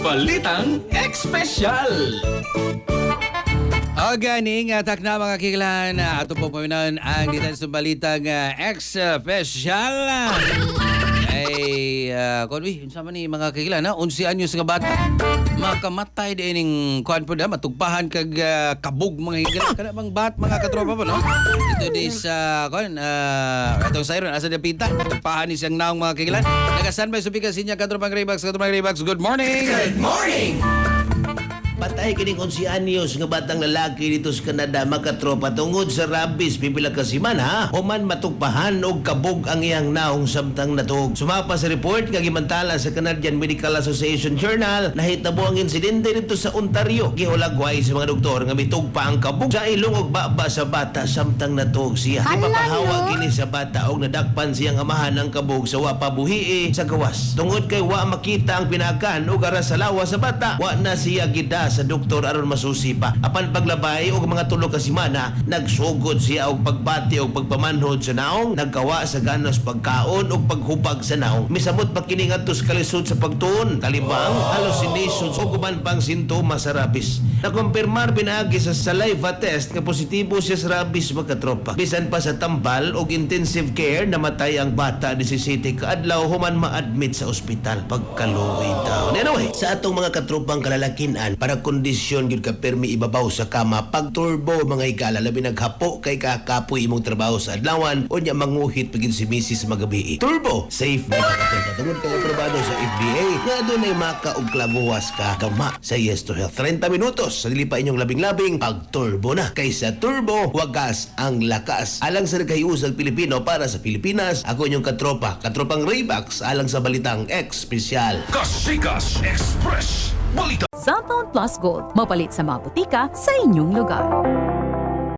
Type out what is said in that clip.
Balitang Espesyal. O ganing takna mga kikilan, ato po paminaw ang ditan sa balitang Espesyal. Ay, kunwi, unsa man ni mga kikilan, 11 anyos nga bata. Makamatay din ning kuan po na, matugpahan kag kabog mga kikilan. Kana bang mga katropa po, no? Ito di sa, kuan, atong siren, asa dapita. Tugpahan ni siyang naong mga kikilan. Nagasanbay supikas sinya katropang Raybax. Good morning! Good morning! Patay kining 11 anyos nga batang lalaki dito sa Canada makatropa tungod sa rabies pipila ka semana human matugpahan og kabog ang iyang naong samtang natug. Sumapa sa report nga gimantala sa Canadian Medical Association Journal nahitabo ang insidente dito sa Ontario. Gihulagway sa mga doktor nga mitugpa ang kabog sa ilong ug baba sa bata samtang natug siya. Ipapahawa kini sa bata og nadakpan siyang amahan ang kabog sa wa pabuhii sa gawas. Tungod kay wa makita ang pinakan ug ara sa lawas sa bata, wa na siya gida sa doktor aron masusi pa. Apan paglabay og mga tulo ka semana, nagsugod siya og pagbati og pagpamanhod sa naong, nagkawa sa ganos pagkaon og paghubag sa naong. Misamot pa kini ngadto sa kalisod sa pagtuon, kalibang, hallucinations ug uban pang sintomas sa rabies. Nakumpirmar pinaagi sa saliva test nga positibo siya sa rabies magkatropa. Bisan pa sa tambal og intensive care, namatay ang bata 17 kaadlaw human ma-admit sa ospital pagkaluoy taon. Anyway, sa atong mga katropang kalalakinan, para kondisyon gyud ka permi ibabaw sa kama pag turbo mga igala labi naghapo kay kakapoy imong trabaho sa adlawan o nya manguhit pagin si Mrs. magabi. Turbo safe na katong tungod kay aprobado sa FDA nga adunay maka og klabuwas ka gama sa Yes to Health. 30 minutos sa dili pa inyong labing-labing pag turbo na. Kaysa turbo wagas ang lakas. Alang sa nagkayusag Pilipino para sa Pilipinas, ako inyong katropang Raybax alang sa balitang Espesyal. Kasikas Express. Balita. Cellphone Plus Gold. Mapalit sa mga butika sa inyong lugar.